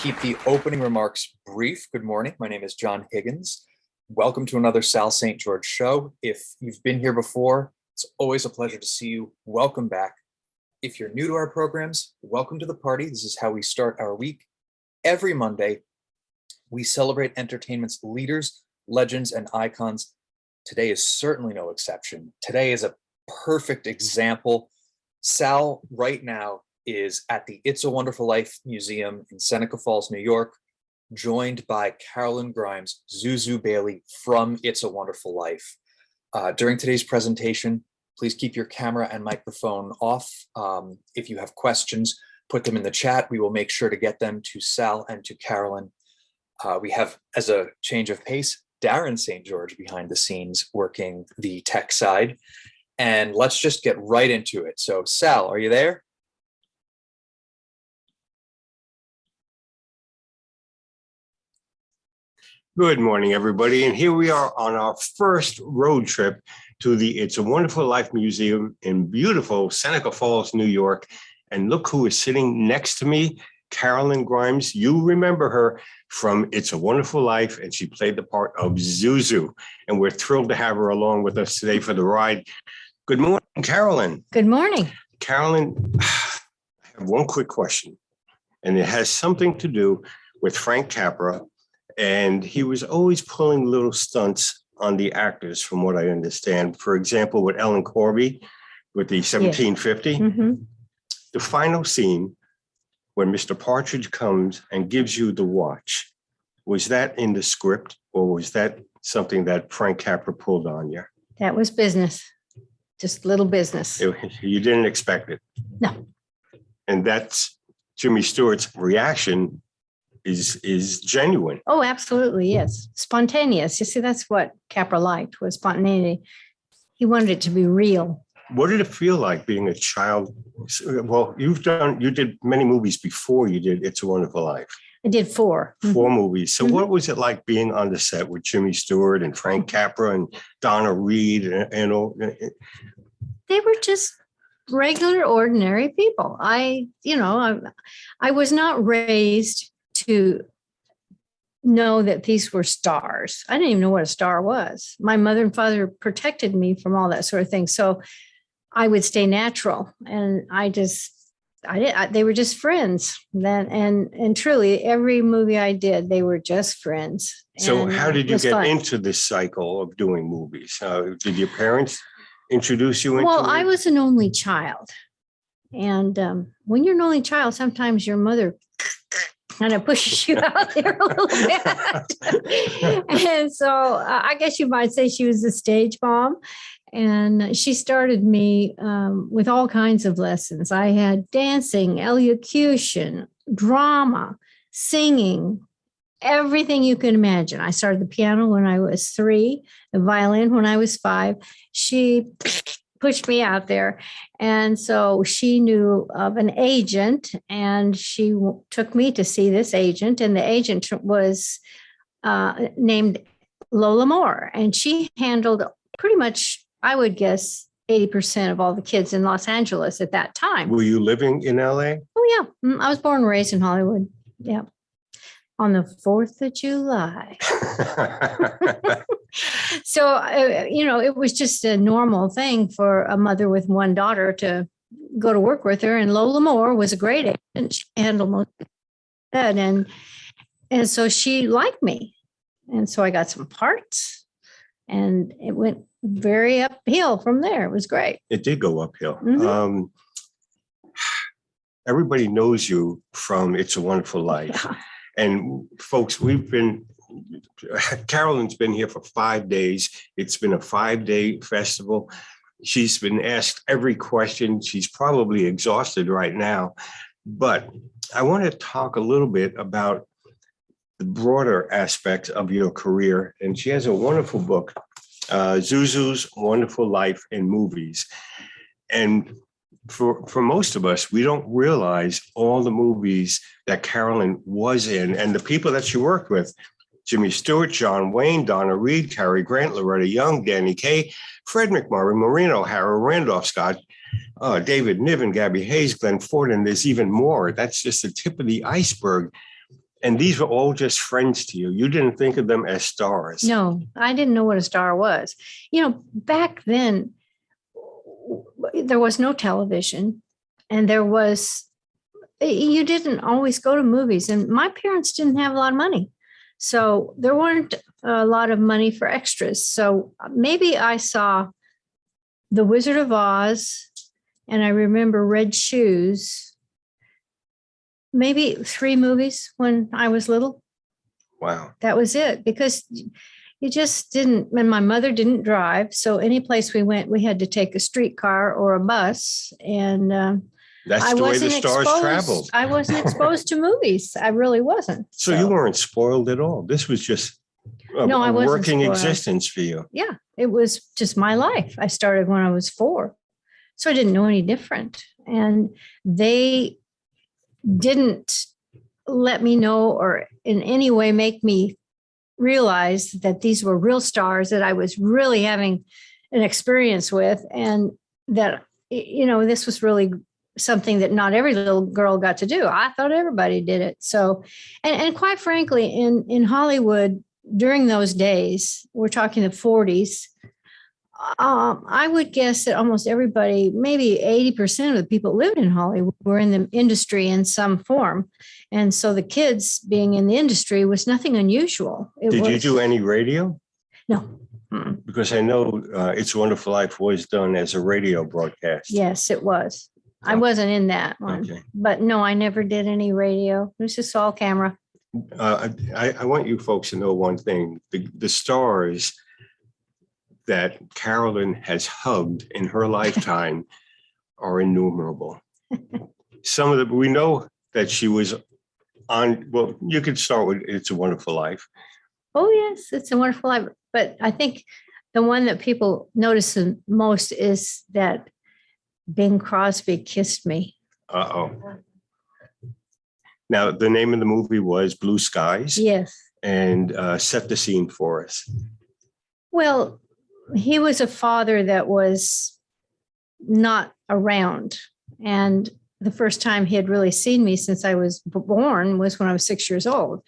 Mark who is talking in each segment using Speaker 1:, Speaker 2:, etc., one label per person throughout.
Speaker 1: keep the opening remarks brief. Good morning. My name is John Higgins. Welcome to another Sal St. George show. If you've been here before, it's always a pleasure to see you. Welcome back. If you're new to our programs, welcome to the party. This is how we start our week. Every Monday, we celebrate entertainment's leaders, legends, and icons. Today is certainly no exception. Today is a perfect example. Sal, right now, is at the It's a Wonderful Life Museum in Seneca Falls, New York, joined by Karolyn Grimes, Zuzu Bailey from It's a Wonderful Life. During today's presentation, please keep your camera and microphone off. If you have questions, put them in the chat. We will make sure to get them to Sal and to Karolyn. We have, as a change of pace, Darren St. George behind the scenes working the tech side. And let's just get right into it. So Sal, are you there?
Speaker 2: Good morning, everybody. And here we are on our first road trip to the It's a Wonderful Life Museum in beautiful Seneca Falls, New York. And look who is sitting next to me, Karolyn Grimes. You remember her from It's a Wonderful Life, and she played the part of Zuzu. And we're thrilled to have her along with us today for the ride. Good morning, Karolyn.
Speaker 3: Good morning.
Speaker 2: Karolyn, I have one quick question, and it has something to do with Frank Capra. And he was always pulling little stunts on the actors, from what I understand. For example, with Ellen Corby, with the 1750, the final scene when Mr. Partridge comes and gives you the watch, was that in the script, or was that something that Frank Capra pulled on you?
Speaker 3: That was business, just little business.
Speaker 2: You didn't expect it?
Speaker 3: No.
Speaker 2: And that's Jimmy Stewart's reaction is genuine.
Speaker 3: Oh, absolutely, yes. Spontaneous. You see, that's what Capra liked, was spontaneity. He wanted it to be real.
Speaker 2: What did it feel like being a child? Well, you did many movies before you did It's a Wonderful Life.
Speaker 3: I did four.
Speaker 2: Four movies. So what was it like being on the set with Jimmy Stewart and Frank Capra and Donna Reed and all?
Speaker 3: They were just regular, ordinary people. I was not raised to know that these were stars. I didn't even know what a star was. My mother and father protected me from all that sort of thing. So I would stay natural, and they were just friends. And truly every movie I did, they were just friends.
Speaker 2: So
Speaker 3: and
Speaker 2: how did you get
Speaker 3: fun.
Speaker 2: into this cycle of doing movies? Did your parents introduce you into
Speaker 3: Well,
Speaker 2: it?
Speaker 3: I was an only child. And when you're an only child, sometimes your mother kind of pushes you out there a little bit. And so I guess you might say she was a stage mom. And she started me with all kinds of lessons. I had dancing, elocution, drama, singing, everything you can imagine. I started the piano when I was 3, the violin when I was 5. She pushed me out there. And so she knew of an agent, and she took me to see this agent. And the agent was named Lola Moore. And she handled pretty much, I would guess, 80% of all the kids in Los Angeles at that time.
Speaker 2: Were you living in LA?
Speaker 3: Oh, yeah. I was born and raised in Hollywood. Yeah. On the 4th of July. So, it was just a normal thing for a mother with one daughter to go to work with her. And Lola Moore was a great agent. She handled most of that. And so she liked me. And so I got some parts, and it went very uphill from there. It was great.
Speaker 2: It did go uphill. Everybody knows you from It's a Wonderful Life.
Speaker 3: Yeah.
Speaker 2: And folks, Karolyn's been here for 5 days. It's been a 5-day festival. She's been asked every question. She's probably exhausted right now. But I want to talk a little bit about the broader aspects of your career. And she has a wonderful book, Zuzu's Wonderful Life in Movies. And for most of us, we don't realize all the movies that Karolyn was in and the people that she worked with. Jimmy Stewart, John Wayne, Donna Reed, Cary Grant, Loretta Young, Danny Kaye, Fred McMurray, Maureen O'Hara, Randolph Scott, David Niven, Gabby Hayes, Glenn Ford, and there's even more. That's just the tip of the iceberg. And these were all just friends to you. You didn't think of them as stars.
Speaker 3: No, I didn't know what a star was. Back then, there was no television, and you didn't always go to movies. And my parents didn't have a lot of money. So there weren't a lot of money for extras. So maybe I saw The Wizard of Oz, and I remember Red Shoes, maybe 3 movies when I was little.
Speaker 2: Wow.
Speaker 3: That was it, because you just didn't, and my mother didn't drive. So any place we went, we had to take a streetcar or a bus. And
Speaker 2: that's the way the stars traveled.
Speaker 3: I wasn't exposed to movies. I really wasn't.
Speaker 2: So you weren't spoiled at all. This was just a working existence for you.
Speaker 3: Yeah, it was just my life. I started when I was 4. So I didn't know any different. And they didn't let me know or in any way make me realize that these were real stars that I was really having an experience with, and that, this was really something that not every little girl got to do. I thought everybody did it. So, and quite frankly, in Hollywood during those days, we're talking the 40s, I would guess that almost everybody, maybe 80% of the people that lived in Hollywood were in the industry in some form. And so the kids being in the industry was nothing unusual.
Speaker 2: Did you do any radio?
Speaker 3: No. Mm-mm.
Speaker 2: Because I know It's a Wonderful Life was done as a radio broadcast.
Speaker 3: Yes, it was. I wasn't in that one.
Speaker 2: Okay.
Speaker 3: But no, I never did any radio. It was just all camera.
Speaker 2: I want you folks to know one thing. The stars that Karolyn has hugged in her lifetime are innumerable. Some of them, we know that she was on, well, you could start with It's a Wonderful Life.
Speaker 3: Oh, yes, It's a Wonderful Life. But I think the one that people notice the most is that Bing Crosby kissed me.
Speaker 2: Uh-oh. Now, the name of the movie was Blue Skies.
Speaker 3: Yes.
Speaker 2: And set the scene for us.
Speaker 3: Well, he was a father that was not around. And the first time he had really seen me since I was born was when I was 6 years old.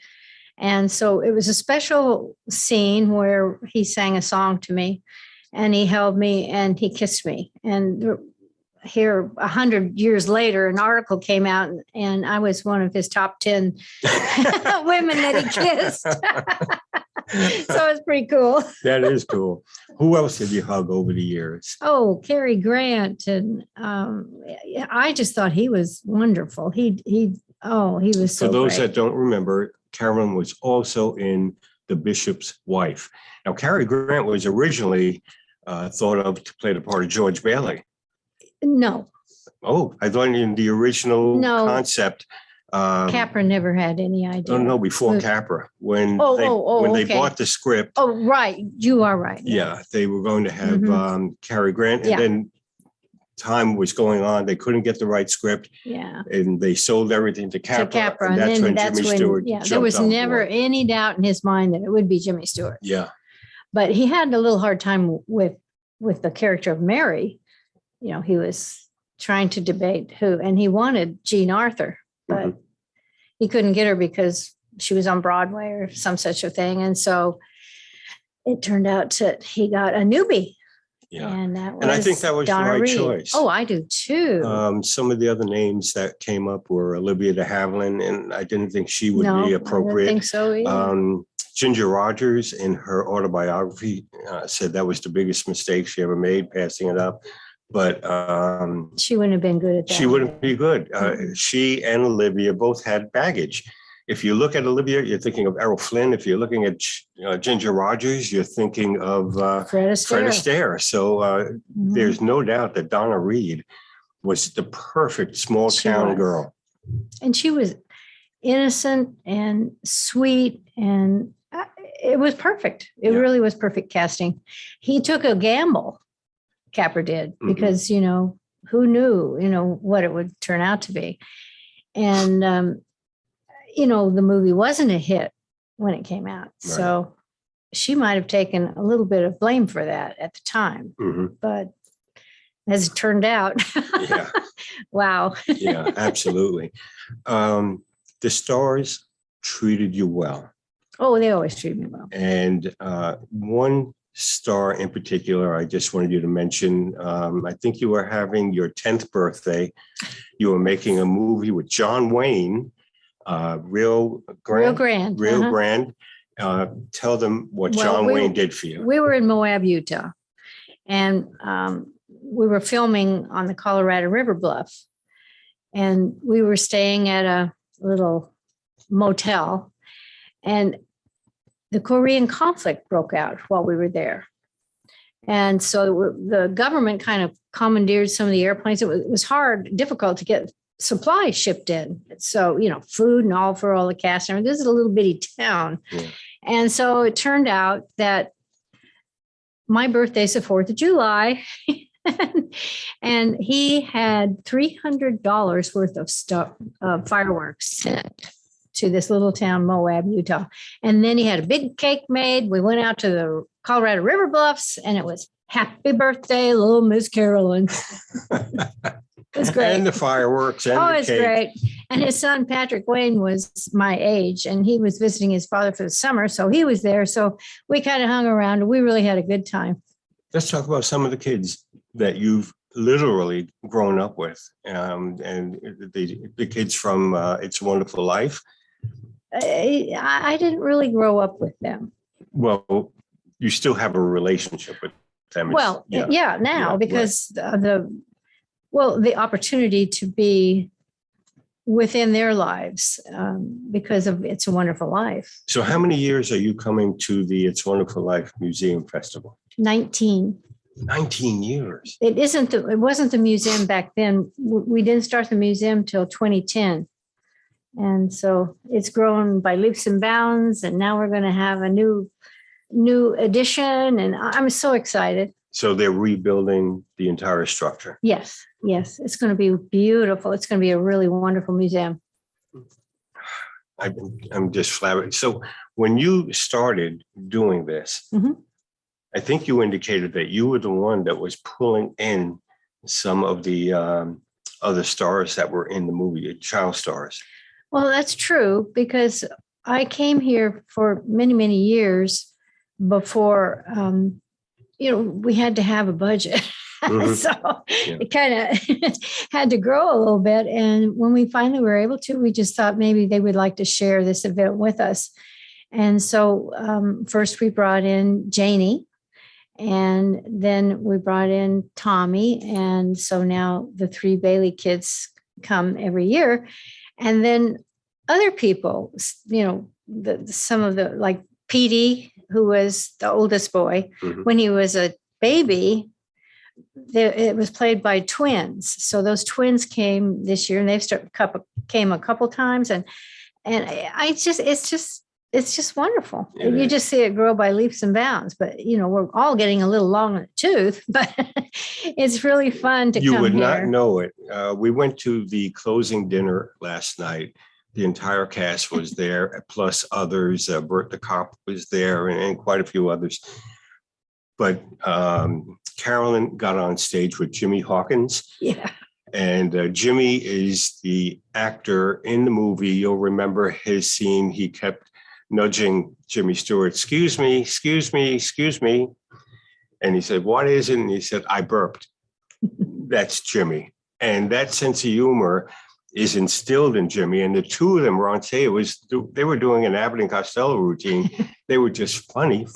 Speaker 3: And so it was a special scene where he sang a song to me, and he held me and he kissed me. And here 100 years later, an article came out, and I was one of his top 10 women that he kissed. So it's pretty cool.
Speaker 2: That is cool. Who else did you hug over the years?
Speaker 3: Oh, Cary Grant. And I just thought he was wonderful. He was so
Speaker 2: For those
Speaker 3: great.
Speaker 2: that don't remember, Karolyn was also in The Bishop's Wife. Now, Cary Grant was originally thought of to play the part of George Bailey.
Speaker 3: No.
Speaker 2: Oh, I thought in the original concept.
Speaker 3: Capra never had any idea.
Speaker 2: Oh, no, before Capra. When they
Speaker 3: okay.
Speaker 2: bought the script.
Speaker 3: Oh, right. You are right.
Speaker 2: Yeah, they were going to have Cary Grant. And then time was going on. They couldn't get the right script.
Speaker 3: Yeah.
Speaker 2: And they sold everything to Capra.
Speaker 3: And
Speaker 2: that's when Jimmy Stewart
Speaker 3: there was
Speaker 2: jumped on
Speaker 3: never
Speaker 2: board.
Speaker 3: any doubt in his mind that it would be Jimmy Stewart.
Speaker 2: Yeah.
Speaker 3: But he had a little hard time with the character of Mary. He was trying to debate who, and he wanted Jean Arthur, but he couldn't get her because she was on Broadway or some such a thing. And so it turned out that he got a newbie.
Speaker 2: Yeah.
Speaker 3: And
Speaker 2: I think that was
Speaker 3: Donna
Speaker 2: the right
Speaker 3: Reed.
Speaker 2: choice.
Speaker 3: Oh, I do too.
Speaker 2: Some of the other names that came up were Olivia de Havilland, and I didn't think she would be appropriate.
Speaker 3: I don't think so either.
Speaker 2: Ginger Rogers, in her autobiography, said that was the biggest mistake she ever made, passing it up. But
Speaker 3: she wouldn't have been good at that.
Speaker 2: She wouldn't be good. She and Olivia both had baggage. If you look at Olivia, you're thinking of Errol Flynn. If you're looking at Ginger Rogers, you're thinking of Fred Astaire. So there's no doubt that Donna Reed was the perfect small town girl.
Speaker 3: And she was innocent and sweet, and it was perfect. It really was perfect casting. He took a gamble. Capra did, because, who knew, what it would turn out to be. And, the movie wasn't a hit when it came out. Right. So she might have taken a little bit of blame for that at the time. But as it turned out, wow.
Speaker 2: Yeah, absolutely. The stars treated you well.
Speaker 3: Oh, they always treat me well.
Speaker 2: And one star in particular, I just wanted you to mention, I think you were having your 10th birthday. You were making a movie with John Wayne, Real Grand. Tell them what John Wayne did for you.
Speaker 3: We were in Moab, Utah, and we were filming on the Colorado River Bluff. And we were staying at a little motel, and the Korean conflict broke out while we were there. And so the government kind of commandeered some of the airplanes. It was difficult to get supplies shipped in. So, food and all for all the cast. I mean, this is a little bitty town. Yeah. And so it turned out that my birthday's the 4th of July. And he had $300 worth of stuff, fireworks sent to this little town, Moab, Utah. And then he had a big cake made. We went out to the Colorado River Bluffs, and it was "Happy Birthday, little Miss Karolyn." It was great.
Speaker 2: And the fireworks and the
Speaker 3: it's
Speaker 2: cake.
Speaker 3: Great. And his son, Patrick Wayne, was my age, and he was visiting his father for the summer. So he was there. So we kind of hung around, and we really had a good time.
Speaker 2: Let's talk about some of the kids that you've literally grown up with, and the kids from It's a Wonderful Life.
Speaker 3: I didn't really grow up with them.
Speaker 2: Well, you still have a relationship with them.
Speaker 3: Now because the opportunity to be within their lives because of It's a Wonderful Life.
Speaker 2: So how many years are you coming to the It's a Wonderful Life Museum Festival?
Speaker 3: 19.
Speaker 2: 19 years.
Speaker 3: It wasn't the museum back then. We didn't start the museum till 2010. And so it's grown by leaps and bounds. And now we're going to have a new edition. And I'm so excited.
Speaker 2: So they're rebuilding the entire structure.
Speaker 3: Yes. It's going to be beautiful. It's going to be a really wonderful museum.
Speaker 2: I'm just flabbergasted. So when you started doing this,
Speaker 3: mm-hmm.
Speaker 2: I think you indicated that you were the one that was pulling in some of the other stars that were in the movie, child stars.
Speaker 3: Well, that's true, because I came here for many, many years before, we had to have a budget. Mm-hmm. So it kind of had to grow a little bit. And when we finally were able to, we just thought maybe they would like to share this event with us. And so first we brought in Janie, and then we brought in Tommy. And so now the 3 Bailey kids come every year. And then other people, some of the, like Petey, who was the oldest boy, mm-hmm. when he was a baby, it was played by twins. So those twins came this year, and they've came a couple times. And it's just wonderful. Yeah. You just see it grow by leaps and bounds. But, we're all getting a little long in the tooth, but it's really fun to come here.
Speaker 2: You would not know it. We went to the closing dinner last night. The entire cast was there, plus others. Bert the cop was there, and quite a few others. But Karolyn got on stage with Jimmy Hawkins.
Speaker 3: Yeah.
Speaker 2: And Jimmy is the actor in the movie. You'll remember his scene. He kept nudging Jimmy Stewart, excuse me. And he said, what is it? And he said, I burped. That's Jimmy. And that sense of humor is instilled in Jimmy. And the two of them were on stage. They were doing an Abbott and Costello routine. They were just funny.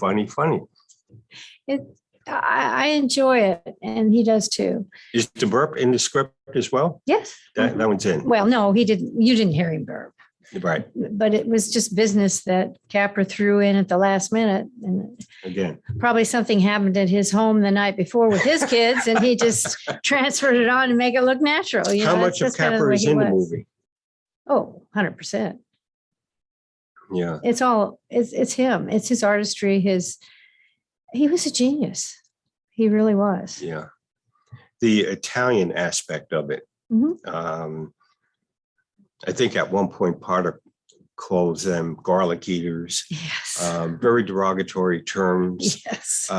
Speaker 3: I enjoy it, and he does too.
Speaker 2: Is the burp in the script as well?
Speaker 3: Yes.
Speaker 2: That one's in.
Speaker 3: Well, no, he didn't. You didn't hear him burp.
Speaker 2: Right.
Speaker 3: But it was just business that Capra threw in at the last minute. And
Speaker 2: again,
Speaker 3: probably something happened at his home the night before with his kids, and he just transferred it on to make it look natural.
Speaker 2: How much of Capra is in the movie?
Speaker 3: Oh, 100%.
Speaker 2: Yeah.
Speaker 3: It's him. It's his artistry. He was a genius. He really was.
Speaker 2: Yeah. The Italian aspect of it.
Speaker 3: Mm-hmm.
Speaker 2: I think at one point Potter calls them garlic eaters.
Speaker 3: Yes.
Speaker 2: Very derogatory terms.
Speaker 3: Yes.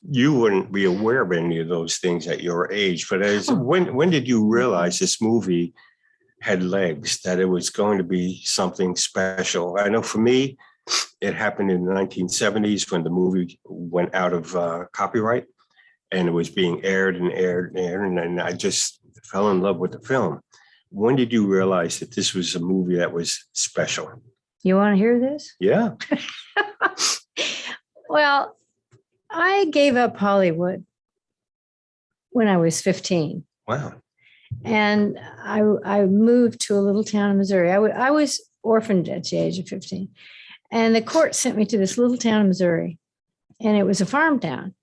Speaker 2: You wouldn't be aware of any of those things at your age, but when did you realize this movie had legs, that it was going to be something special. I know for me, it happened in the 1970s when the movie went out of copyright, and it was being aired and aired and aired, and I just fell in love with the film. When did you realize that this was a movie that was special?
Speaker 3: You want to hear this?
Speaker 2: Yeah.
Speaker 3: Well, I gave up Hollywood when I was 15.
Speaker 2: Wow.
Speaker 3: And I moved to a little town in Missouri. I was orphaned at the age of 15. And the court sent me to this little town in Missouri. And it was a farm town.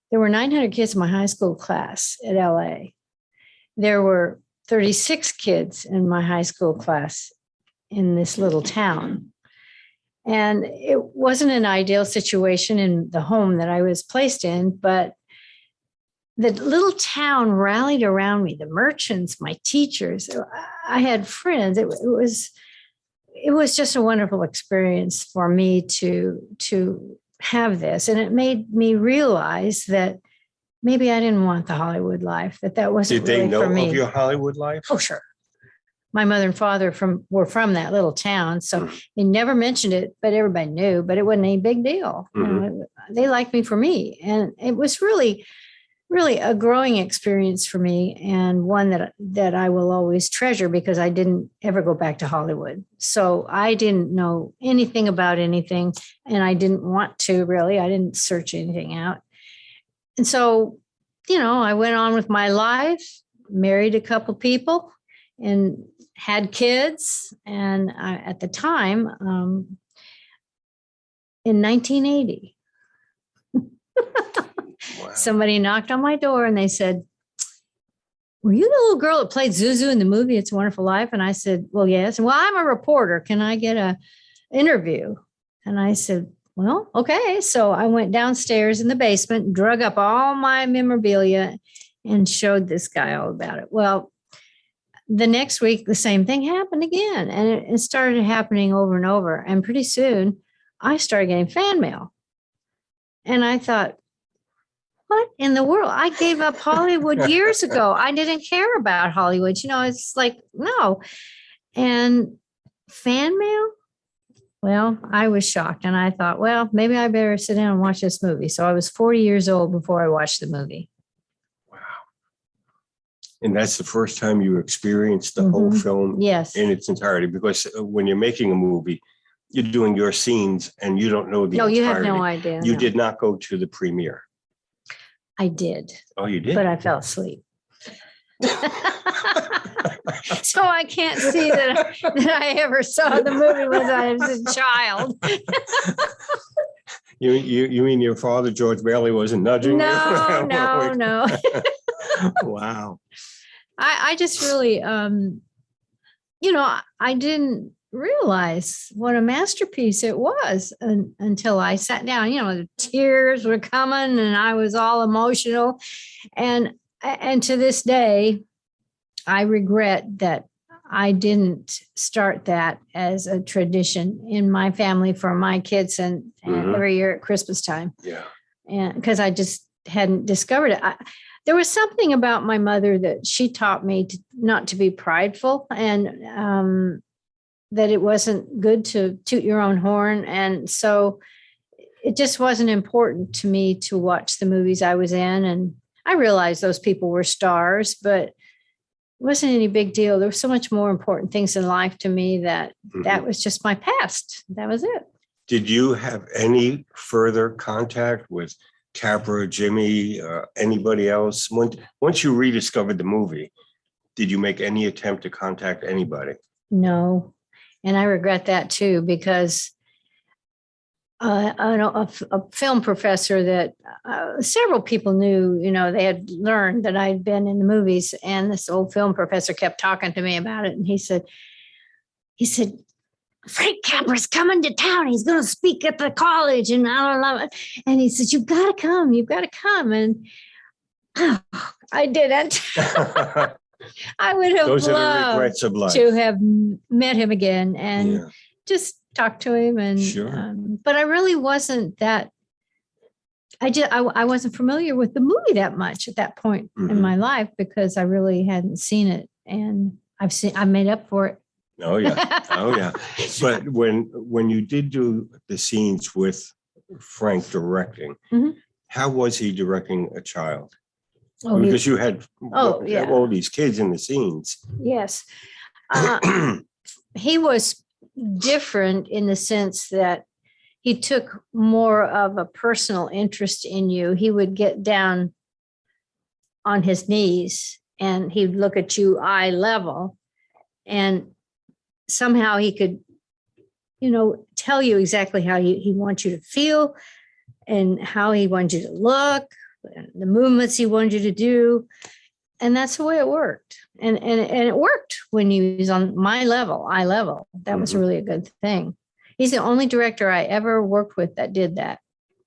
Speaker 3: There were 900 kids in my high school class at LA. There were 36 kids in my high school class in this little town. And it wasn't an ideal situation in the home that I was placed in, but the little town rallied around me, the merchants, my teachers. I had friends. It was just a wonderful experience for me to have this. And it made me realize that maybe I didn't want the Hollywood life, that wasn't
Speaker 2: Did they
Speaker 3: really
Speaker 2: know
Speaker 3: for me.
Speaker 2: of your Hollywood life?
Speaker 3: Oh, sure. My mother and father were from that little town. So they never mentioned it, but everybody knew, but it wasn't any big deal. You know, they liked me for me. And it was really a growing experience for me, and one that I will always treasure, because I didn't ever go back to Hollywood. So I didn't know anything about anything, and I didn't want to really. I didn't search anything out. And so, I went on with my life, married a couple people, and had kids. And at the time, in 1980,
Speaker 2: Wow.
Speaker 3: somebody knocked on my door and they said, "Were you the little girl that played Zuzu in the movie It's a Wonderful Life?" And I said, "Well, yes." "Well, I'm a reporter. Can I get an interview?" And I said, "Well, okay." So I went downstairs in the basement, drug up all my memorabilia, and showed this guy all about it. Well, the next week, the same thing happened again. And it started happening over and over. And pretty soon, I started getting fan mail. And I thought, what in the world? I gave up Hollywood years ago. I didn't care about Hollywood. It's like, no. And fan mail? Well, I was shocked. And I thought, well, maybe I better sit down and watch this movie. So I was 40 years old before I watched the movie.
Speaker 2: Wow. And that's the first time you experienced the whole film
Speaker 3: Yes.
Speaker 2: in its entirety, because when you're making a movie, you're doing your scenes and you don't know the entirety.
Speaker 3: You have no idea.
Speaker 2: You
Speaker 3: no.
Speaker 2: did not go to the premiere.
Speaker 3: I did.
Speaker 2: Oh, you did?
Speaker 3: But I fell asleep. So I can't see that I ever saw the movie when I was a child.
Speaker 2: You mean your father, George Bailey, wasn't nudging you?
Speaker 3: No.
Speaker 2: Wow.
Speaker 3: I just really, I didn't realize what a masterpiece it was until I sat down. The tears were coming and I was all emotional. And to this day, I regret that I didn't start that as a tradition in my family for my kids and every year at Christmas time.
Speaker 2: Yeah.
Speaker 3: And because I just hadn't discovered it. There was something about my mother that she taught me not to be prideful, and that it wasn't good to toot your own horn. And so it just wasn't important to me to watch the movies I was in. And I realized those people were stars, but it wasn't any big deal. There were so much more important things in life to me that was just my past. That was it.
Speaker 2: Did you have any further contact with Capra, Jimmy, anybody else? Once you rediscovered the movie, did you make any attempt to contact anybody?
Speaker 3: No. And I regret that too, because I know a film professor that several people knew, they had learned that I'd been in the movies, and this old film professor kept talking to me about it. And he said, "Frank Capra's coming to town. He's going to speak at the college." And I don't know. And he said, you've got to come. And I didn't. I would have
Speaker 2: Those are the
Speaker 3: loved
Speaker 2: regrets of life.
Speaker 3: to have met him again and just talk to him. And
Speaker 2: Sure.
Speaker 3: But I really wasn't that. I wasn't familiar with the movie that much at that point in my life, because I really hadn't seen it. And I've made up for it.
Speaker 2: Oh, yeah. Oh, yeah. But when you did do the scenes with Frank directing,
Speaker 3: Mhm.
Speaker 2: how was he directing a child?
Speaker 3: Oh,
Speaker 2: Because you had
Speaker 3: yeah.
Speaker 2: all these kids in the scenes.
Speaker 3: Yes. He was different in the sense that he took more of a personal interest in you. He would get down on his knees and he'd look at you eye level, and somehow he could, tell you exactly how he wants you to feel and how he wants you to look, the movements he wanted you to do. And that's the way it worked. And it worked when he was on my level, eye level. That was really a good thing. He's the only director I ever worked with that did that.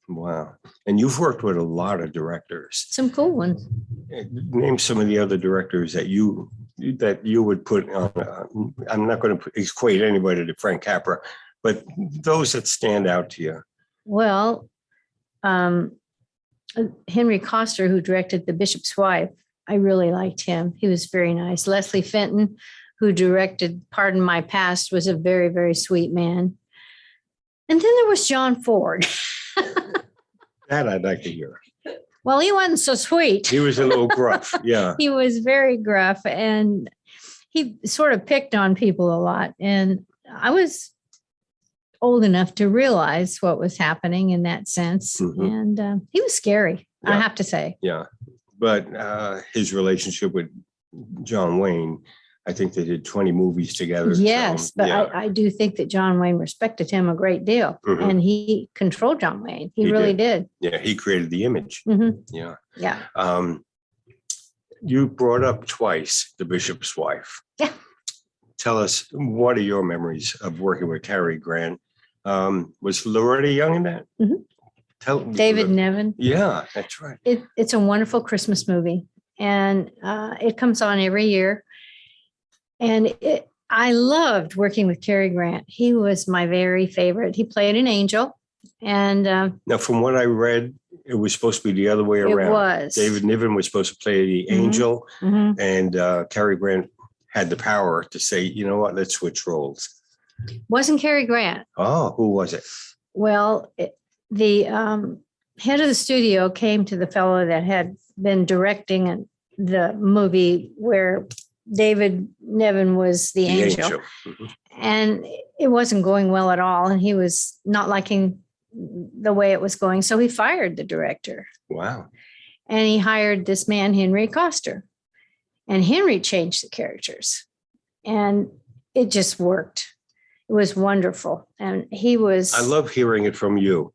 Speaker 2: Wow. And you've worked with a lot of directors.
Speaker 3: Some cool ones.
Speaker 2: Name some of the other directors that you would put on. I'm not going to equate anybody to Frank Capra, but those that stand out to you.
Speaker 3: Well, Henry Coster, who directed The Bishop's Wife, I really liked him. He was very nice. Leslie Fenton, who directed Pardon My Past, was a very, very sweet man. And then there was John Ford.
Speaker 2: That I'd like to hear.
Speaker 3: Well, he wasn't so sweet.
Speaker 2: He was a little gruff. Yeah.
Speaker 3: He was very gruff, and he sort of picked on people a lot. And I was old enough to realize what was happening in that sense.
Speaker 2: Mhm.
Speaker 3: And he was scary, I
Speaker 2: Yeah.
Speaker 3: have to say.
Speaker 2: Yeah. But his relationship with John Wayne, I think they did 20 movies together.
Speaker 3: Yes,
Speaker 2: So,
Speaker 3: but
Speaker 2: yeah.
Speaker 3: I do think that John Wayne respected him a great deal.
Speaker 2: Mhm.
Speaker 3: And he controlled John Wayne. He
Speaker 2: He
Speaker 3: really did.
Speaker 2: Yeah, he created the image.
Speaker 3: Mhm.
Speaker 2: Yeah.
Speaker 3: Yeah.
Speaker 2: You brought up twice The Bishop's Wife.
Speaker 3: Yeah.
Speaker 2: Tell us, what are your memories of working with Cary Grant? Was Loretta Young in that?
Speaker 3: Mhm. David Nevin.
Speaker 2: Yeah, that's right.
Speaker 3: It's a wonderful Christmas movie, and it comes on every year. And I loved working with Cary Grant. He was my very favorite. He played an angel, and
Speaker 2: Now, from what I read, it was supposed to be the other way
Speaker 3: it
Speaker 2: around.
Speaker 3: was
Speaker 2: David Niven was supposed to play the
Speaker 3: Mhm.
Speaker 2: angel,
Speaker 3: Mhm.
Speaker 2: and Cary Grant had the power to say, you know what, let's switch roles.
Speaker 3: Wasn't Cary Grant.
Speaker 2: Oh, who was it?
Speaker 3: Well, the head of the studio came to the fellow that had been directing the movie where David Nevin was the angel.
Speaker 2: Mhm.
Speaker 3: And it wasn't going well at all. And he was not liking the way it was going. So he fired the director
Speaker 2: Wow.
Speaker 3: and he hired this man, Henry Coster. And Henry changed the characters. And it just worked. It was wonderful. And he was.
Speaker 2: I love hearing it from you.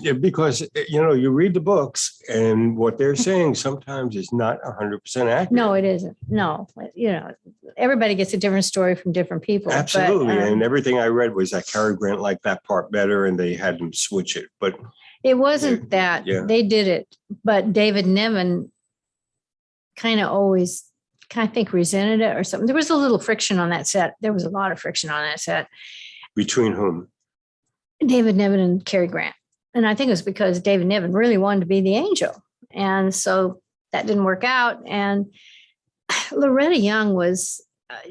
Speaker 2: Yeah, because, you read the books and what they're saying sometimes is not 100% accurate.
Speaker 3: No, it isn't. No, everybody gets a different story from different people.
Speaker 2: Absolutely.
Speaker 3: But,
Speaker 2: And everything I read was that Cary Grant liked that part better and they had him switch it. But
Speaker 3: it wasn't that.
Speaker 2: Yeah.
Speaker 3: They did it. But David Nevin kind of always, I think, resented it or something. There was a little friction on that set. There was a lot of friction on that set.
Speaker 2: between whom?
Speaker 3: David Nevin and Cary Grant. And I think it was because David Nevin really wanted to be the angel. And so that didn't work out. And Loretta Young was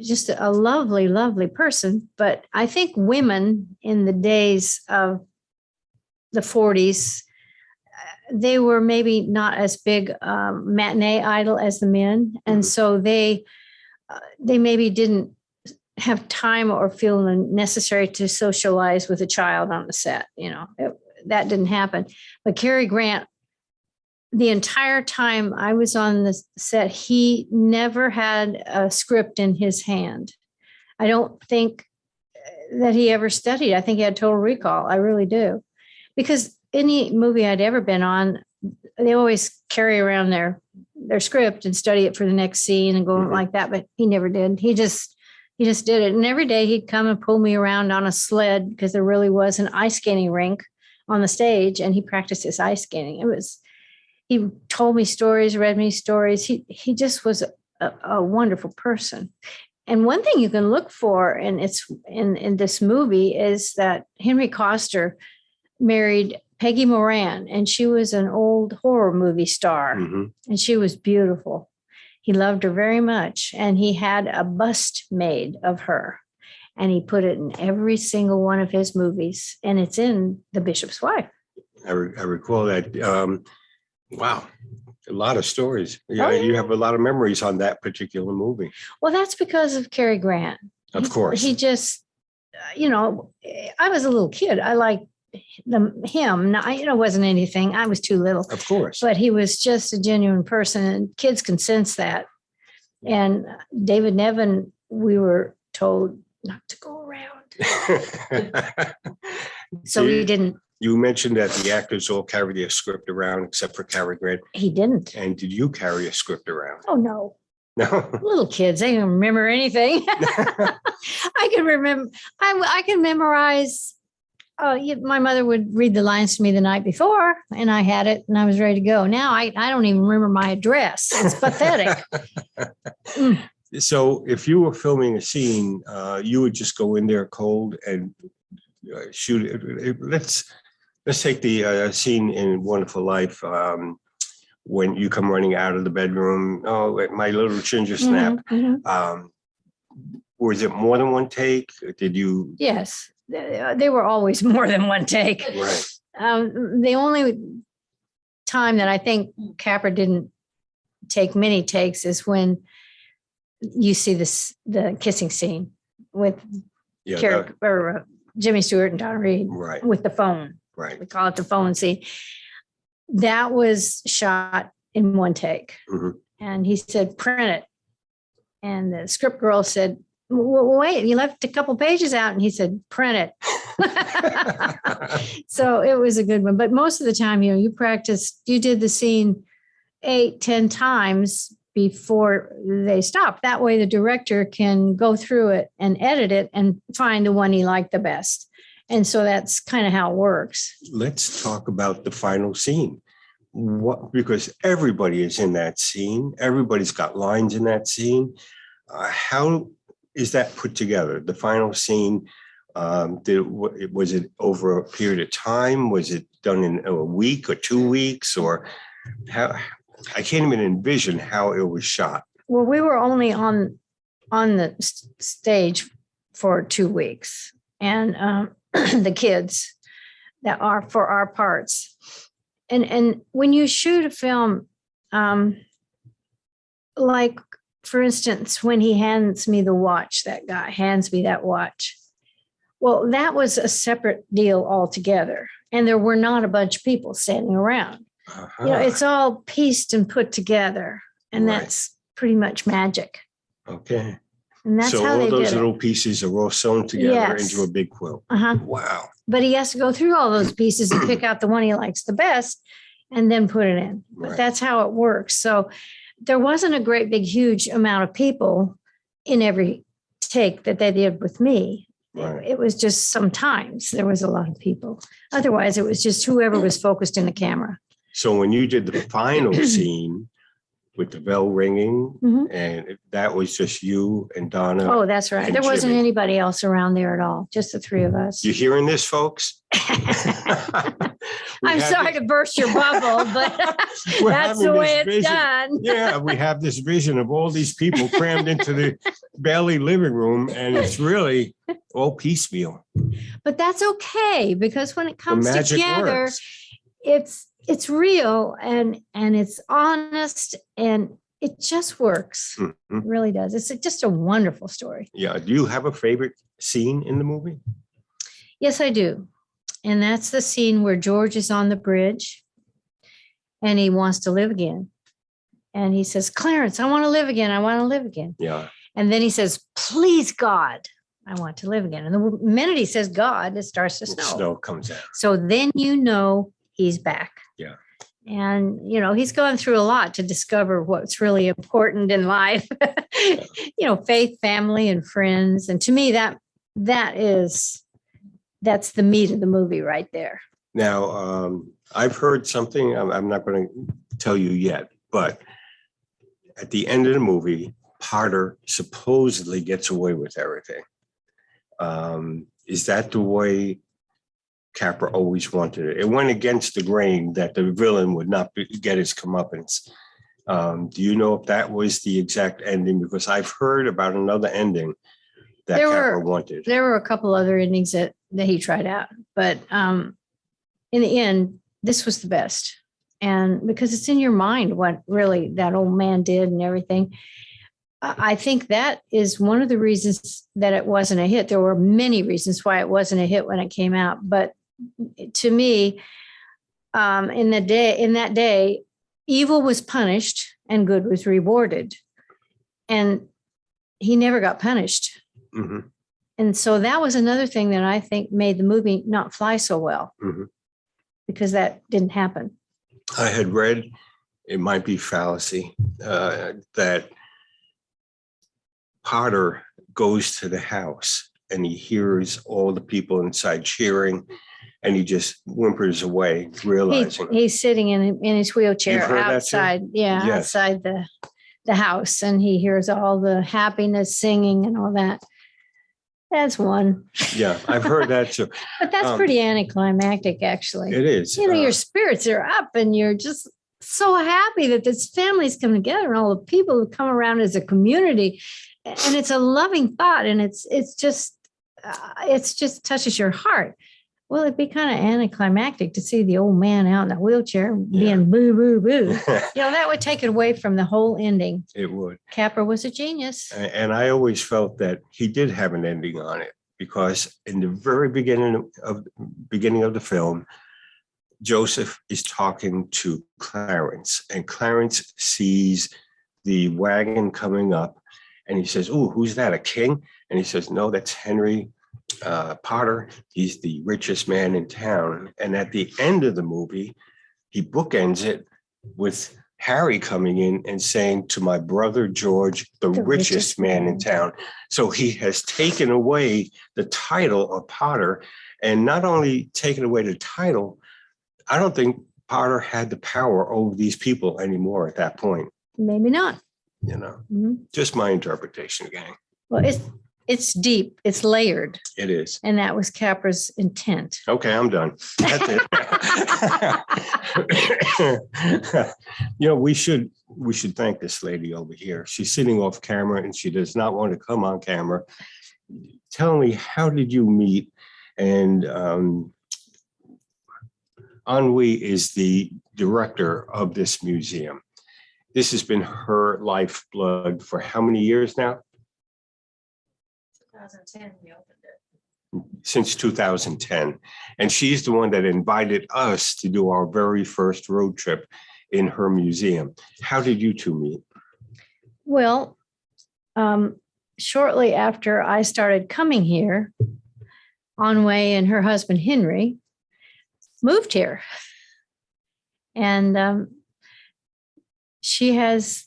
Speaker 3: just a lovely, lovely person. But I think women in the days of the 40s, they were maybe not as big matinee idol as the men. And so they maybe didn't have time or feel necessary to socialize with a child on the set. That didn't happen. But Cary Grant, the entire time I was on the set, he never had a script in his hand. I don't think that he ever studied. I think he had total recall. I really do. Because any movie I'd ever been on, they always carry around their script and study it for the next scene and go like that. But he never did. He just did it. And every day he'd come and pull me around on a sled because there really was an ice skating rink on the stage, and he practiced his ice skating. He told me stories, read me stories. He just was a wonderful person. And one thing you can look for, and it's in this movie, is that Henry Coster married Peggy Moran, and she was an old horror movie star, and she was beautiful. He loved her very much. And he had a bust made of her. And he put it in every single one of his movies. And it's in The Bishop's Wife.
Speaker 2: I recall that. Wow. A lot of stories. Yeah,
Speaker 3: Oh, yeah.
Speaker 2: you have a lot of memories on that particular movie.
Speaker 3: Well, that's because of Cary Grant.
Speaker 2: Of course.
Speaker 3: He just, I was a little kid. I liked him. Now, wasn't anything. I was too little.
Speaker 2: Of course.
Speaker 3: But he was just a genuine person, and kids can sense that. And David Nevin, we were told not to go around. So we didn't.
Speaker 2: You mentioned that the actors all carry their script around except for Cary Grant.
Speaker 3: He didn't.
Speaker 2: And did you carry a script around?
Speaker 3: Oh, no.
Speaker 2: No.
Speaker 3: Little kids, they don't remember anything. I can remember. I can memorize. My mother would read the lines to me the night before, and I had it, and I was ready to go. Now I don't even remember my address. It's pathetic.
Speaker 2: So if you were filming a scene, you would just go in there cold and shoot it. Let's take the scene in Wonderful Life when you come running out of the bedroom. Oh, my little ginger snap.
Speaker 3: Mm-hmm.
Speaker 2: Was it more than one take? Did you?
Speaker 3: Yes, they were always more than one take.
Speaker 2: Right.
Speaker 3: The only time that I think Capra didn't take many takes is when you see the kissing scene with Jimmy Stewart and Donna Reed,
Speaker 2: right,
Speaker 3: with the phone.
Speaker 2: Right.
Speaker 3: We call it the phone scene. That was shot in one take.
Speaker 2: Mm-hmm. And
Speaker 3: he said, print it. And the script girl said, well, wait, you left a couple pages out. And he said, print it. So it was a good one. But most of the time, you practiced, you did the scene 8-10 times before they stopped. That way the director can go through it and edit it and find the one he liked the best. And so that's kind of how it works.
Speaker 2: Let's talk about the final scene. Because everybody is in that scene. Everybody's got lines in that scene. How is that put together? The final scene, was it over a period of time? Was it done in a week or 2 weeks? Or how? I can't even envision how it was shot.
Speaker 3: Well, we were only on the stage for 2 weeks. And the kids that are for our parts. And when you shoot a film, like, for instance, when he hands me the watch, that guy hands me that watch. Well, that was a separate deal altogether. And there were not a bunch of people standing around.
Speaker 2: Uh-huh.
Speaker 3: It's all pieced and put together. And that's pretty much magic.
Speaker 2: Okay.
Speaker 3: And that's
Speaker 2: so
Speaker 3: how
Speaker 2: all
Speaker 3: they
Speaker 2: those
Speaker 3: did
Speaker 2: little
Speaker 3: it.
Speaker 2: pieces are all sewn together into a big quilt.
Speaker 3: Uh-huh.
Speaker 2: Wow.
Speaker 3: But he has to go through all those pieces and pick out the one he likes the best and then put it in. But
Speaker 2: Right.
Speaker 3: that's how it works. So there wasn't a great big huge amount of people in every take that they did with me.
Speaker 2: Right.
Speaker 3: It was just sometimes there was a lot of people. Otherwise, it was just whoever was focused in the camera.
Speaker 2: So when you did the final scene with the bell ringing,
Speaker 3: Mhm.
Speaker 2: and that was just you and Donna.
Speaker 3: Oh, that's right.
Speaker 2: and
Speaker 3: There wasn't
Speaker 2: Jimmy.
Speaker 3: anybody else around there at all, just the three of us.
Speaker 2: You hearing this, folks?
Speaker 3: I'm sorry to burst your bubble, but
Speaker 2: We're
Speaker 3: that's
Speaker 2: having
Speaker 3: the way
Speaker 2: this
Speaker 3: it's
Speaker 2: vision.
Speaker 3: done.
Speaker 2: Yeah, we have this vision of all these people crammed into the Bailey living room, and it's really all piecemeal.
Speaker 3: But that's okay, because when it
Speaker 2: The
Speaker 3: comes
Speaker 2: magic
Speaker 3: together,
Speaker 2: works.
Speaker 3: it's real and it's honest and it just works.
Speaker 2: Mhm.
Speaker 3: It really does. It's just a wonderful story.
Speaker 2: Yeah. Do you have a favorite scene in the movie?
Speaker 3: Yes, I do. And that's the scene where George is on the bridge and he wants to live again. And he says, Clarence, I want to live again. I want to live again.
Speaker 2: Yeah.
Speaker 3: And then he says, please, God, I want to live again. And the minute he says God, it starts to snow.
Speaker 2: Snow comes out.
Speaker 3: So then he's back.
Speaker 2: Yeah.
Speaker 3: And, he's gone through a lot to discover what's really important in life, faith, family, and friends. And to me, that's the meat of the movie right there.
Speaker 2: Now, I've heard something, I'm not going to tell you yet, but at the end of the movie, Potter supposedly gets away with everything. Is that the way Capra always wanted it? It went against the grain that the villain would not get his comeuppance. Do you know if that was the exact ending? Because I've heard about another ending that Capra wanted.
Speaker 3: There were a couple other endings that he tried out, but in the end, this was the best. And because it's in your mind what really that old man did and everything. I think that is one of the reasons that it wasn't a hit. There were many reasons why it wasn't a hit when it came out. But to me, in that day, evil was punished and good was rewarded. And he never got punished.
Speaker 2: Mm-hmm.
Speaker 3: And so that was another thing that I think made the movie not fly so well,
Speaker 2: Mm-hmm.
Speaker 3: because that didn't happen.
Speaker 2: I had read, it might be fallacy, that Potter goes to the house and he hears all the people inside cheering, and he just whimpers away, realizing
Speaker 3: He's sitting in his wheelchair
Speaker 2: You've heard that too?
Speaker 3: outside,
Speaker 2: Yes.
Speaker 3: outside the house, and he hears all the happiness, singing, and all that. That's one.
Speaker 2: Yeah, I've heard that too.
Speaker 3: But that's pretty anticlimactic, actually.
Speaker 2: It is.
Speaker 3: Your spirits are up, and you're just so happy that this family's come together, and all the people who come around as a community, and it's a loving thought, and it's just touches your heart. Well, it'd be kind of anticlimactic to see the old man out in a wheelchair being boo, boo, boo. That would take it away from the whole ending.
Speaker 2: It would.
Speaker 3: Capra was a genius.
Speaker 2: And I always felt that he did have an ending on it, because in the very beginning of the film, Joseph is talking to Clarence, and Clarence sees the wagon coming up, and he says, "Oh, who's that? A king?" And he says, "No, that's Henry Potter. He's the richest man in town." And at the end of the movie, he bookends it with Harry coming in and saying, "To my brother George, the richest man in town." So he has taken away the title of Potter, and not only taken away the title, I don't think Potter had the power over these people anymore at that point.
Speaker 3: Maybe not.
Speaker 2: Mm-hmm. Just my interpretation, gang.
Speaker 3: Well, it's deep, it's layered.
Speaker 2: It is.
Speaker 3: And that was Capra's intent.
Speaker 2: Okay, I'm done. That's it. We should thank this lady over here. She's sitting off camera and she does not want to come on camera. Tell me, how did you meet? And Ennui is the director of this museum. This has been her lifeblood for how many years now?
Speaker 3: 2010, we opened it.
Speaker 2: Since 2010. And she's the one that invited us to do our very first road trip in her museum. How did you two meet?
Speaker 3: Well, shortly after I started coming here, Ennui and her husband, Henry, moved here. And she has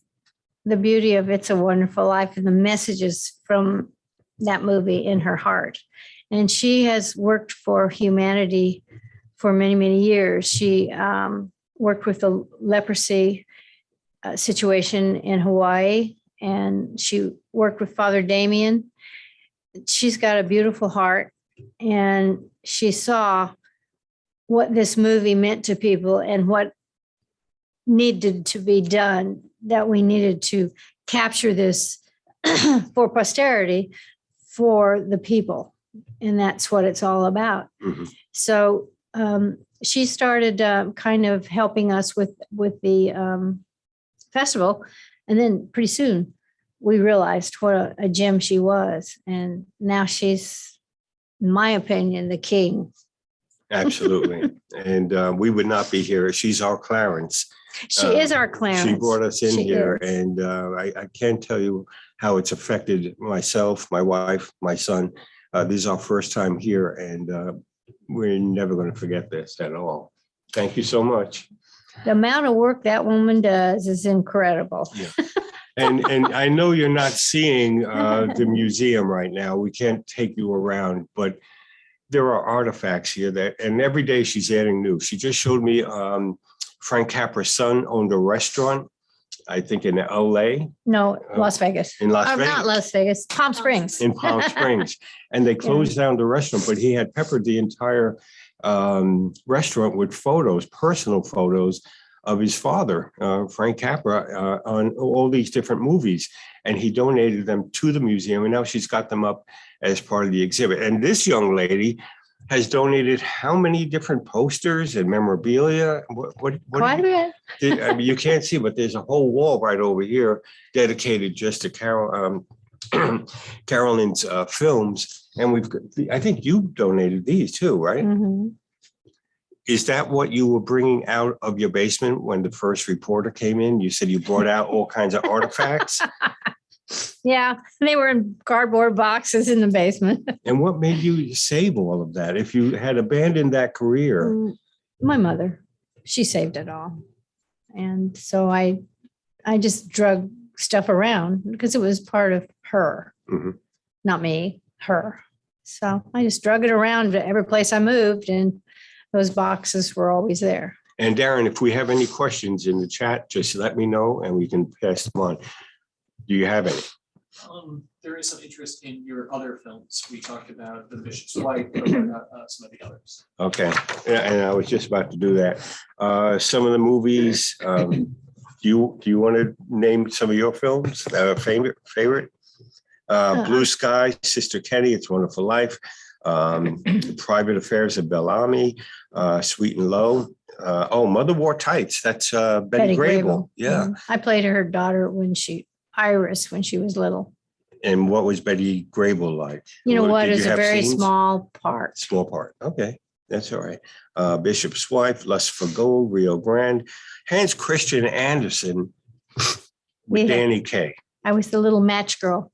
Speaker 3: the beauty of It's a Wonderful Life and the messages from that movie in her heart. And she has worked for humanity for many, many years. She worked with the leprosy situation in Hawaii, and she worked with Father Damien. She's got a beautiful heart, and she saw what this movie meant to people and what needed to be done, that we needed to capture this for posterity, for the people. And that's what it's all about. Mm-hmm. So she started kind of helping us with the festival. And then pretty soon we realized what a gem she was. And now she's, in my opinion, the king.
Speaker 2: Absolutely. And we would not be here. She's our Clarence.
Speaker 3: She is our Clarence.
Speaker 2: She brought us in here.
Speaker 3: Is.
Speaker 2: And I can't tell you how it's affected myself, my wife, my son. This is our first time here, and we're never going to forget this at all. Thank you so much.
Speaker 3: The amount of work that woman does is incredible.
Speaker 2: Yeah. And I know you're not seeing the museum right now. We can't take you around, but there are artifacts here and every day she's adding new. She just showed me Frank Capra's son owned a restaurant, I think in LA.
Speaker 3: No, Las Vegas.
Speaker 2: In Las Vegas.
Speaker 3: Not Las Vegas, Palm Springs.
Speaker 2: In Palm Springs. And they closed down the restaurant, but he had peppered the entire restaurant with photos, personal photos of his father, Frank Capra, on all these different movies. And he donated them to the museum. And now she's got them up as part of the exhibit. And this young lady has donated how many different posters and memorabilia?
Speaker 3: Quite a bit.
Speaker 2: I mean, you can't see, but there's a whole wall right over here dedicated just to Karolyn's films. And I think you donated these too, right?
Speaker 3: Mhm.
Speaker 2: Is that what you were bringing out of your basement when the first reporter came in? You said you brought out all kinds of artifacts.
Speaker 3: Yeah, they were in cardboard boxes in the basement.
Speaker 2: And what made you save all of that? If you had abandoned that career?
Speaker 3: My mother, she saved it all. And so I just drug stuff around because it was part of her, not me, her. So I just drug it around to every place I moved, and those boxes were always there.
Speaker 2: And Darren, if we have any questions in the chat, just let me know and we can pass them on. Do you have any?
Speaker 4: There is some interest in your other films. We talked about The Bishop's Wife, but not some of the others.
Speaker 2: Okay, and I was just about to do that. Some of the movies, do you want to name some of your films? Favorite? Blue Sky, Sister Kenny, It's a Wonderful Life. Private Affairs of Bellamy, Sweet and Low. Mother Wore Tights. That's Betty Grable. Yeah.
Speaker 3: I played her daughter Iris, when she was little.
Speaker 2: And what was Betty Grable like?
Speaker 3: You know what?
Speaker 2: Did
Speaker 3: It's
Speaker 2: you
Speaker 3: a
Speaker 2: have
Speaker 3: very
Speaker 2: scenes?
Speaker 3: small part.
Speaker 2: Small part. Okay. That's all right. Bishop's Wife, Lust for Gold, Rio Grande, Hans Christian Andersen with Danny Kaye.
Speaker 3: I was the little match girl.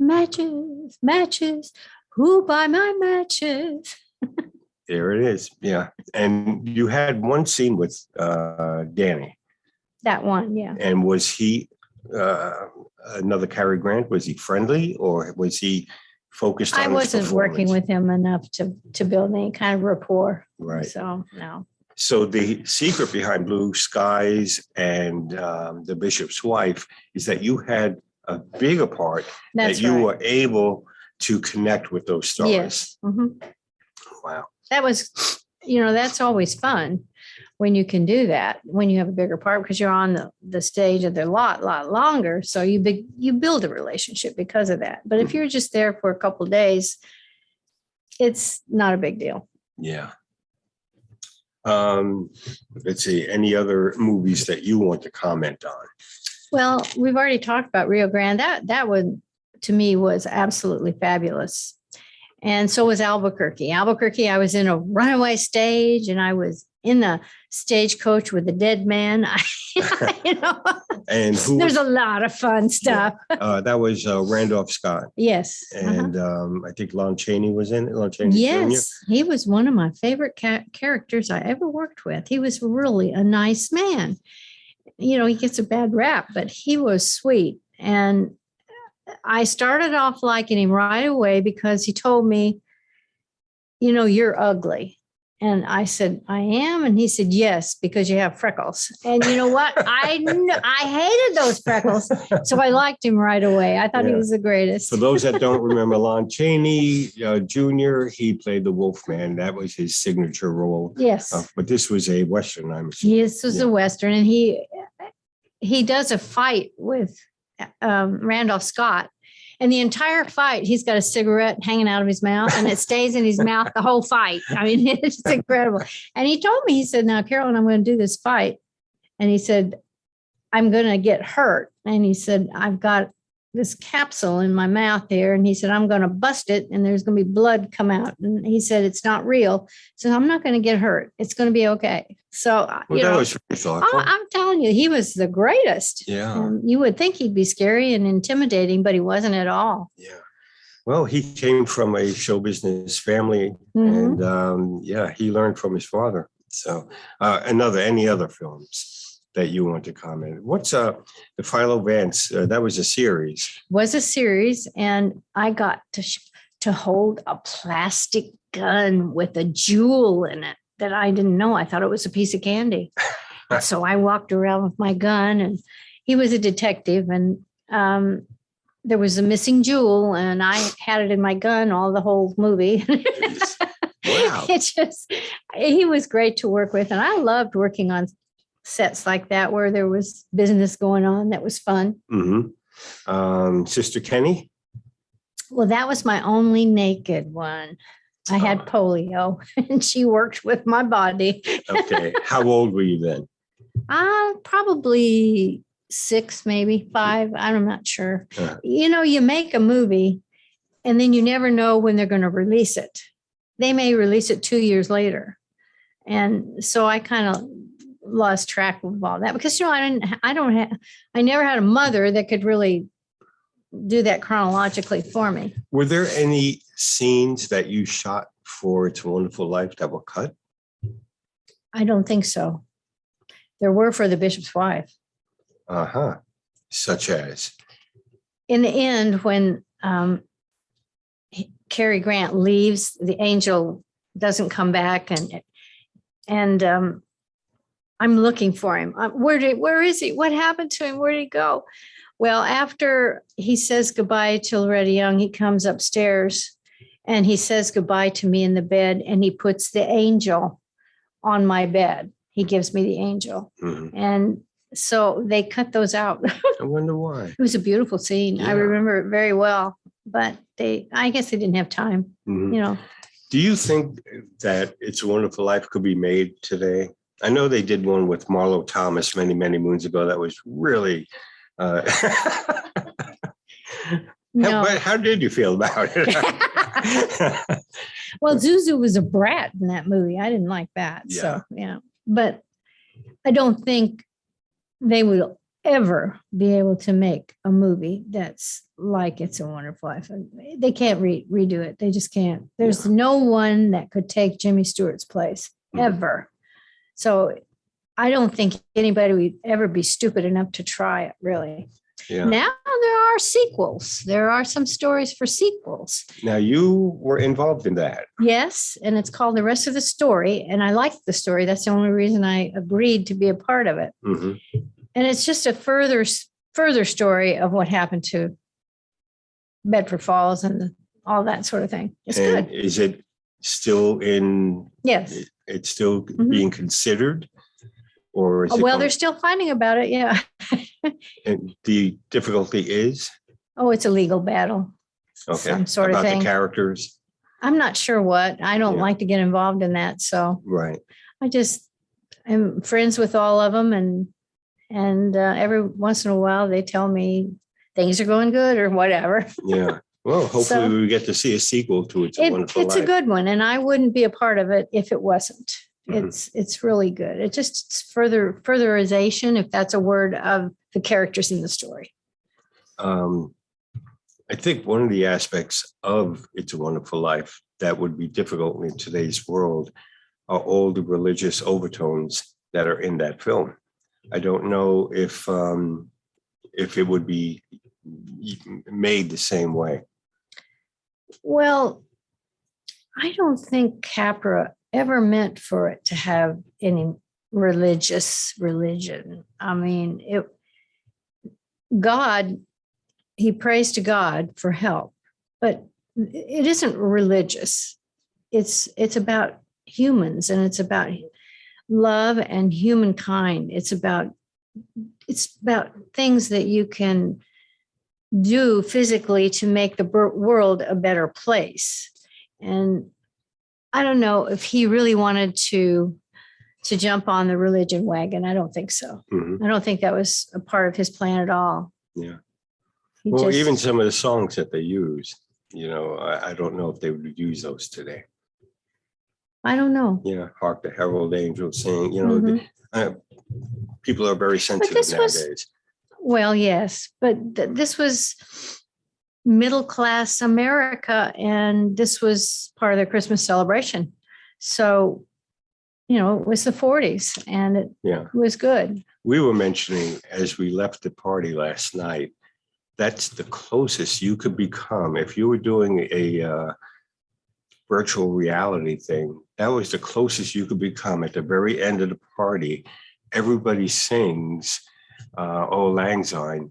Speaker 3: Matches, matches. Who buy my matches?
Speaker 2: There it is. Yeah. And you had one scene with Danny.
Speaker 3: That one, yeah.
Speaker 2: And was he another Cary Grant? Was he friendly or was he focused on
Speaker 3: I
Speaker 2: his
Speaker 3: wasn't working
Speaker 2: performance?
Speaker 3: with him enough to build any kind of rapport.
Speaker 2: Right.
Speaker 3: So, no.
Speaker 2: So the secret behind Blue Skies and The Bishop's Wife is that you had a bigger part
Speaker 3: That's
Speaker 2: that you
Speaker 3: right.
Speaker 2: were able to connect with those stars.
Speaker 3: Yes. Mhm.
Speaker 2: Wow.
Speaker 3: That was, that's always fun when you can do that, when you have a bigger part, because you're on the stage and they're a lot longer. So you build a relationship because of that. But if you're just there for a couple of days, it's not a big deal.
Speaker 2: Yeah. Let's see, any other movies that you want to comment on?
Speaker 3: Well, we've already talked about Rio Grande. That one to me was absolutely fabulous. And so was Albuquerque. Albuquerque, I was in a runaway stage and I was in the stagecoach with the dead man.
Speaker 2: And
Speaker 3: there's a lot of fun stuff.
Speaker 2: Yeah. That was Randolph Scott.
Speaker 3: Yes.
Speaker 2: And I think Lon Chaney was in it. Lon Chaney
Speaker 3: Yes.
Speaker 2: Jr.
Speaker 3: He was one of my favorite characters I ever worked with. He was really a nice man. He gets a bad rap, but he was sweet. And I started off liking him right away because he told me, you're ugly. And I said, I am. And he said, yes, because you have freckles. And you know what? I hated those freckles. So I liked him right away. I thought he was the greatest.
Speaker 2: For those that don't remember Lon Chaney Jr., he played the Wolfman. That was his signature role.
Speaker 3: Yes.
Speaker 2: But this was a Western, I'm assuming.
Speaker 3: This was a Western. And he does a fight with Randolph Scott. And the entire fight, he's got a cigarette hanging out of his mouth and it stays in his mouth the whole fight. I mean, it's just incredible. And he told me, he said, now, Karolyn, I'm going to do this fight. And he said, I'm going to get hurt. And he said, I've got this capsule in my mouth here. And he said, I'm going to bust it and there's going to be blood come out. And he said, it's not real. So I'm not going to get hurt. It's going to be okay. So,
Speaker 2: that was very thoughtful.
Speaker 3: I'm telling you, he was the greatest.
Speaker 2: Yeah.
Speaker 3: You would think he'd be scary and intimidating, but he wasn't at all.
Speaker 2: Yeah. Well, he came from a show business family and he learned from his father. So any other films that you want to comment? What's the Philo Vance? That was a series.
Speaker 3: Was a series, and I got to hold a plastic gun with a jewel in it that I didn't know. I thought it was a piece of candy. So I walked around with my gun, and he was a detective, and there was a missing jewel, and I had it in my gun the whole movie.
Speaker 2: Wow.
Speaker 3: He was great to work with, and I loved working on sets like that where there was business going on. That was fun.
Speaker 2: Sister Kenny?
Speaker 3: Well, that was my only naked one. I had polio and she worked with my body.
Speaker 2: Okay. How old were you then?
Speaker 3: Probably 6, maybe 5. I'm not sure.
Speaker 2: Uh-huh.
Speaker 3: You make a movie and then you never know when they're going to release it. They may release it 2 years later. And so I kind of lost track of all that because, I never had a mother that could really do that chronologically for me.
Speaker 2: Were there any scenes that you shot for It's a Wonderful Life that were cut?
Speaker 3: I don't think so. There were for The Bishop's Wife.
Speaker 2: Uh-huh. Such as?
Speaker 3: In the end, when Cary Grant leaves, the angel doesn't come back, and I'm looking for him. Where is he? What happened to him? Where did he go? Well, after he says goodbye to Loretta Young, he comes upstairs and he says goodbye to me in the bed, and he puts the angel on my bed. He gives me the angel.
Speaker 2: Mm-hmm.
Speaker 3: And so they cut those out.
Speaker 2: I wonder why.
Speaker 3: It was a beautiful scene.
Speaker 2: Yeah.
Speaker 3: I remember it very well, but I guess they didn't have time,
Speaker 2: Mm-hmm. Do you think that It's a Wonderful Life could be made today? I know they did one with Marlo Thomas many, many moons ago. That was really...
Speaker 3: No.
Speaker 2: But how did you feel about it?
Speaker 3: Well, Zuzu was a brat in that movie. I didn't like that.
Speaker 2: Yeah.
Speaker 3: So, yeah. But I don't think they will ever be able to make a movie that's like It's a Wonderful Life. They can't redo it. They just can't. There's no one that could take Jimmy Stewart's place ever. So I don't think anybody would ever be stupid enough to try it, really.
Speaker 2: Yeah.
Speaker 3: Now there are sequels. There are some stories for sequels.
Speaker 2: Now you were involved in that.
Speaker 3: Yes, and it's called The Rest of the Story, and I liked the story. That's the only reason I agreed to be a part of it.
Speaker 2: Mm-hmm.
Speaker 3: And it's just a further story of what happened to Bedford Falls and all that sort of thing. It's
Speaker 2: And
Speaker 3: good.
Speaker 2: is it still in?
Speaker 3: Yes.
Speaker 2: It's still being considered, or is it?
Speaker 3: Well, they're still fighting about it. Yeah.
Speaker 2: And the difficulty is
Speaker 3: Oh, it's a legal battle.
Speaker 2: okay
Speaker 3: Some sort of
Speaker 2: about
Speaker 3: thing.
Speaker 2: the characters,
Speaker 3: I'm not sure what. I don't
Speaker 2: Yeah.
Speaker 3: like to get involved in that. So
Speaker 2: right?
Speaker 3: I just am friends with all of them. And every once in a while they tell me things are going good or whatever.
Speaker 2: Yeah. Well, hopefully
Speaker 3: So-
Speaker 2: we get to see a sequel to It's a Wonderful
Speaker 3: It's
Speaker 2: Life.
Speaker 3: a good one. And I wouldn't be a part of it if it wasn't.
Speaker 2: Mhm.
Speaker 3: It's really good. It just it's furtherization, if that's a word, of the characters in the story.
Speaker 2: I think one of the aspects of It's a Wonderful Life that would be difficult in today's world are all the religious overtones that are in that film. I don't know if it would be made the same way.
Speaker 3: Well, I don't think Capra ever meant for it to have any religion. I mean, he prays to God for help, but it isn't religious. It's about humans, and it's about love and humankind. It's about things that you can do physically to make the world a better place. And I don't know if he really wanted to jump on the religion wagon. I don't think so.
Speaker 2: Mhm.
Speaker 3: I don't think that was a part of his plan at all.
Speaker 2: Yeah.
Speaker 3: He
Speaker 2: Well,
Speaker 3: just-
Speaker 2: even some of the songs that they use, I don't know if they would use those today.
Speaker 3: I don't know.
Speaker 2: Yeah, Hark the Herald Angels Sing,
Speaker 3: Mhm.
Speaker 2: people are very sensitive
Speaker 3: this was-
Speaker 2: nowadays.
Speaker 3: Well, yes, but this was middle class America, and this was part of their Christmas celebration. So, it was the 40s, and it
Speaker 2: Yeah.
Speaker 3: was good.
Speaker 2: We were mentioning as we left the party last night, that's the closest you could become. If you were doing a virtual reality thing, that was the closest you could become. At the very end of the party, everybody sings Auld Lang Syne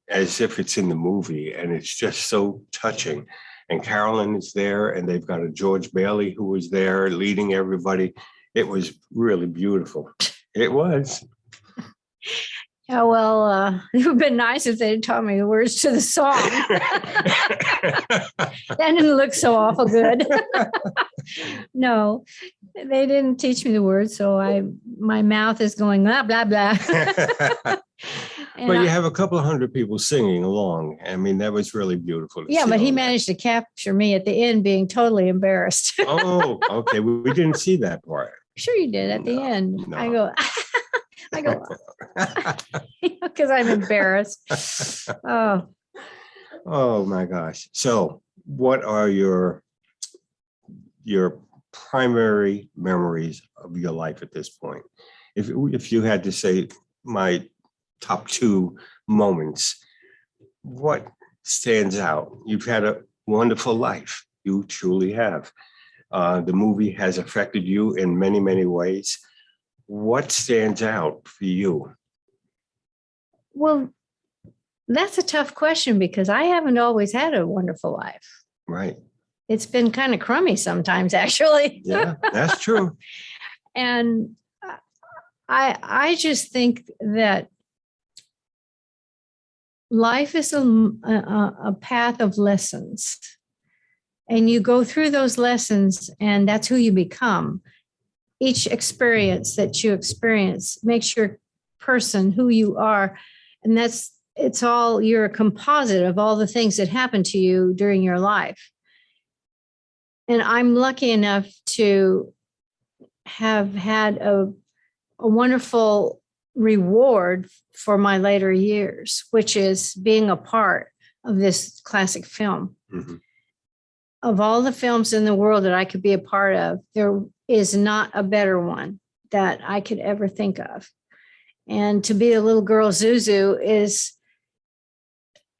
Speaker 2: as if it's in the movie. And it's just so touching. And Karolyn is there, and they've got a George Bailey who was there leading everybody. It was really beautiful. It was.
Speaker 3: Yeah, well, it would have been nice if they'd taught me the words to the song. That didn't look so awful good. No, they didn't teach me the words, so my mouth is going blah blah blah.
Speaker 2: But you have a couple of hundred people singing along. I mean, that was really beautiful.
Speaker 3: Yeah,
Speaker 2: see
Speaker 3: but he
Speaker 2: all that.
Speaker 3: managed to capture me at the end being totally embarrassed.
Speaker 2: Oh, okay. We didn't see that part.
Speaker 3: Sure you did at the
Speaker 2: No,
Speaker 3: end.
Speaker 2: no.
Speaker 3: I go, because I'm embarrassed. Oh,
Speaker 2: Oh my gosh. So what are your primary memories of your life at this point? If you had to say my top two moments, what stands out? You've had a wonderful life. You truly have. The movie has affected you in many, many ways. What stands out for you?
Speaker 3: well, that's a tough question because I haven't always had a wonderful life.
Speaker 2: Right.
Speaker 3: It's been kind of crummy sometimes, actually.
Speaker 2: Yeah, that's true.
Speaker 3: And I just think that life is a path of lessons. And you go through those lessons, and that's who you become. Each experience that you experience makes your person who you are. And you're a composite of all the things that happen to you during your life. And I'm lucky enough to have had a wonderful reward for my later years, which is being a part of this classic film.
Speaker 2: Mm-hmm.
Speaker 3: Of all the films in the world that I could be a part of, there is not a better one that I could ever think of. And to be a little girl Zuzu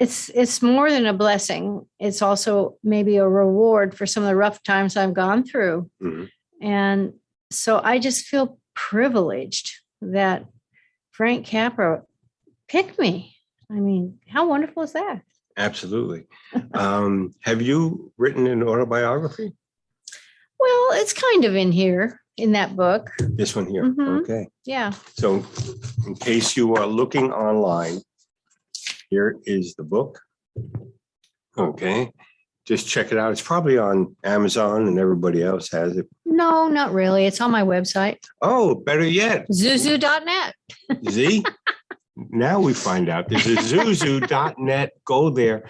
Speaker 3: it's more than a blessing. It's also maybe a reward for some of the rough times I've gone through.
Speaker 2: Mm-hmm.
Speaker 3: And so I just feel privileged that Frank Capra picked me. I mean, how wonderful is that?
Speaker 2: Absolutely. Have you written an autobiography?
Speaker 3: Well, it's kind of in here in that book.
Speaker 2: This one here.
Speaker 3: Mhm.
Speaker 2: Okay.
Speaker 3: Yeah.
Speaker 2: So in case you are looking online, here is the book. Okay. Just check it out. It's probably on Amazon and everybody else has it.
Speaker 3: No, not really. It's on my website,
Speaker 2: Oh, better yet.
Speaker 3: zuzu.net.
Speaker 2: Z. Now we find out there's a zuzu.net. Go there,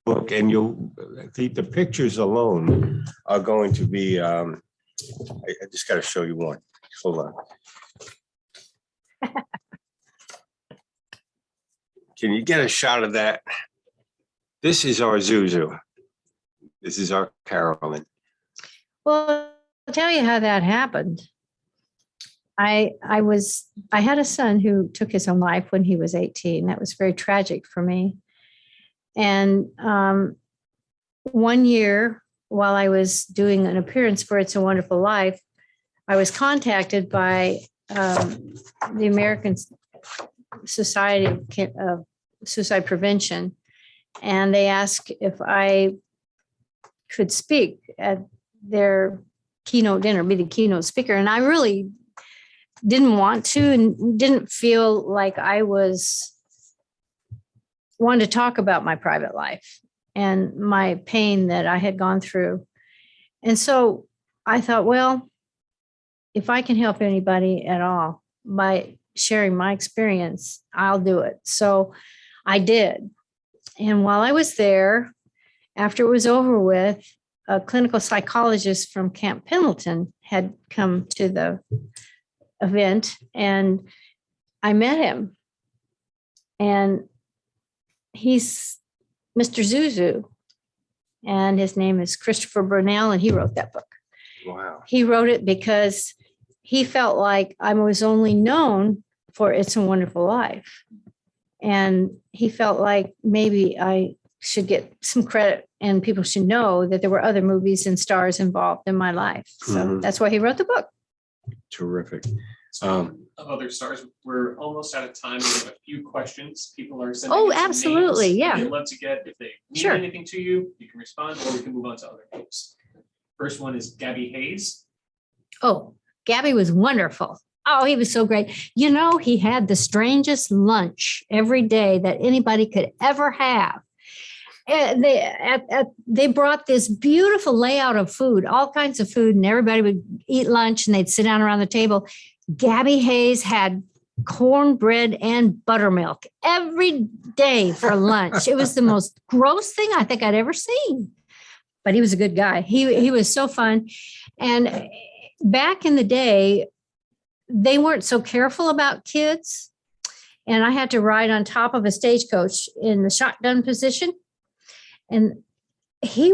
Speaker 2: book, and the pictures alone are going to be, I just got to show you one. Hold on. Can you get a shot of that? This is our Zuzu. This is our Karolyn.
Speaker 3: Well, I'll tell you how that happened. I had a son who took his own life when he was 18. That was very tragic for me. And one year, while I was doing an appearance for It's a Wonderful Life, I was contacted by the American Society of Suicide Prevention, and they asked if I could speak at their keynote dinner, be the keynote speaker. And I really didn't want to and didn't feel like I wanted to talk about my private life and my pain that I had gone through. And so I thought, well, if I can help anybody at all by sharing my experience, I'll do it. So I did. And while I was there, after it was over with, a clinical psychologist from Camp Pendleton had come to the event, and I met him. And he's Mr. Zuzu, and his name is Christopher Burnell, and he wrote that book.
Speaker 2: Wow.
Speaker 3: He wrote it because he felt like I was only known for It's a Wonderful Life. And he felt like maybe I should get some credit and people should know that there were other movies and stars involved in my life. So that's why he wrote the book.
Speaker 2: Terrific.
Speaker 4: Of other stars, we're almost out of time. We have a few questions. People are sending.
Speaker 3: Oh,
Speaker 4: in some
Speaker 3: absolutely,
Speaker 4: names
Speaker 3: yeah.
Speaker 4: They'd love to get, if they mean
Speaker 3: Sure.
Speaker 4: anything to you, you can respond, or we can move on to other names. First one is Gabby Hayes.
Speaker 3: Oh, Gabby was wonderful. Oh, he was so great. You know, he had the strangest lunch every day that anybody could ever have. And they brought this beautiful layout of food, all kinds of food, and everybody would eat lunch and they'd sit down around the table. Gabby Hayes had cornbread and buttermilk every day for lunch. It was the most gross thing I think I'd ever seen. But he was a good guy. He was so fun. And back in the day, they weren't so careful about kids. And I had to ride on top of a stagecoach in the shotgun position. And he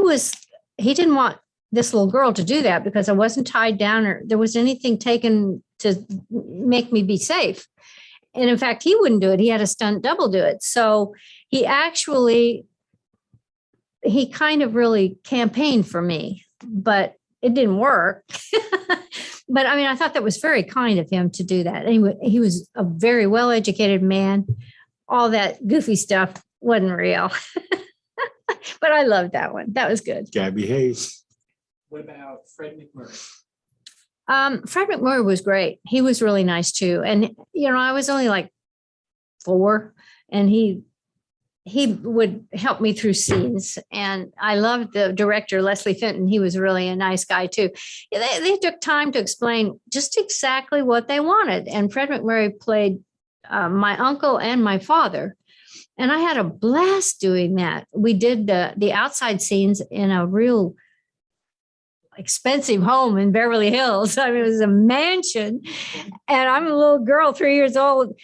Speaker 3: didn't want this little girl to do that because I wasn't tied down or there was anything taken to make me be safe. And in fact, he wouldn't do it. He had a stunt double do it. So he kind of really campaigned for me, but it didn't work. But I mean, I thought that was very kind of him to do that. Anyway, he was a very well-educated man. All that goofy stuff wasn't real. But I loved that one. That was good.
Speaker 2: Gabby Hayes.
Speaker 4: What about Fred McMurray?
Speaker 3: Fred McMurray was great. He was really nice too. And, you know, I was only like 4 and he would help me through scenes. And I loved the director, Leslie Fenton. He was really a nice guy too. They took time to explain just exactly what they wanted. And Fred McMurray played my uncle and my father. And I had a blast doing that. We did the outside scenes in a real expensive home in Beverly Hills. I mean, it was a mansion. And I'm a little girl, 3 years old.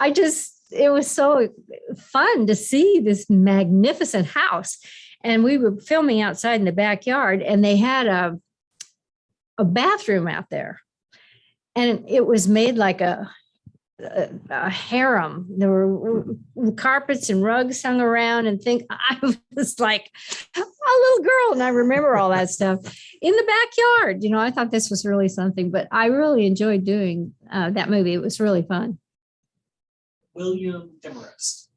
Speaker 3: It was so fun to see this magnificent house. And we were filming outside in the backyard, and they had a bathroom out there. And it was made like a harem. There were carpets and rugs hung around and I was like a little girl. And I remember all that stuff in the backyard. You know, I thought this was really something, but I really enjoyed doing that movie. It was really fun.
Speaker 4: William Demarest.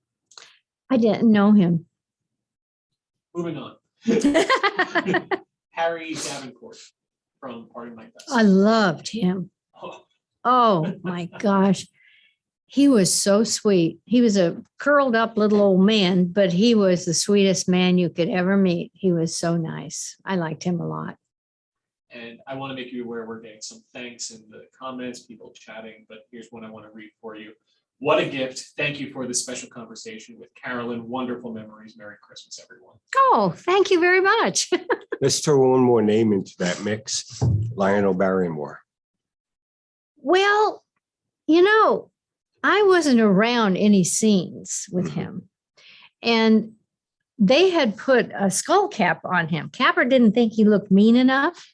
Speaker 3: I didn't know him.
Speaker 4: Moving on. Harry Davenport from Party Mike Best.
Speaker 3: I loved him. Oh my gosh. He was so sweet. He was a curled up little old man, but he was the sweetest man you could ever meet. He was so nice. I liked him a lot.
Speaker 4: And I want to make you aware we're getting some thanks in the comments, people chatting, but here's one I want to read for you. What a gift. Thank you for this special conversation with Karolyn. Wonderful memories. Merry Christmas, everyone.
Speaker 3: Oh, thank you very much.
Speaker 2: Let's throw one more name into that mix. Lionel Barrymore.
Speaker 3: Well, you know, I wasn't around any scenes with him. And they had put a skull cap on him. Capra didn't think he looked mean enough.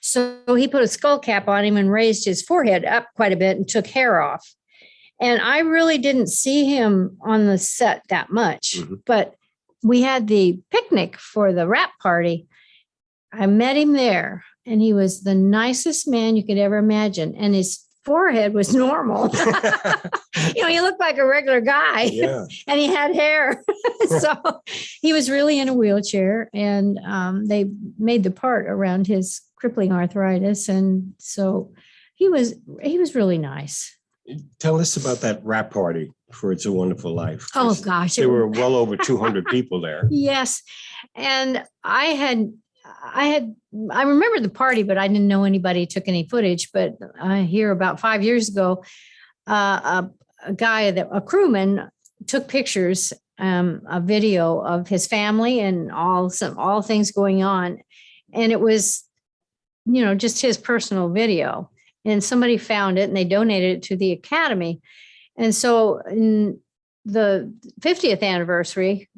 Speaker 3: So he put a skull cap on him and raised his forehead up quite a bit and took hair off. And I really didn't see him on the set that much. But we had the picnic for the wrap party. I met him there, and he was the nicest man you could ever imagine. And his forehead was normal. You know, he looked like a regular guy.
Speaker 2: Yeah.
Speaker 3: And he had hair. So he was really in a wheelchair, and they made the part around his crippling arthritis. And so he was really nice.
Speaker 2: Tell us about that wrap party for It's a Wonderful Life.
Speaker 3: Oh gosh.
Speaker 2: There were well over 200 people there.
Speaker 3: Yes. And I remember the party, but I didn't know anybody took any footage. But I hear about 5 years ago, a crewman took pictures, a video of his family and all things going on. And it was, you know, just his personal video. And somebody found it and they donated it to the Academy. And so in the 50th anniversary,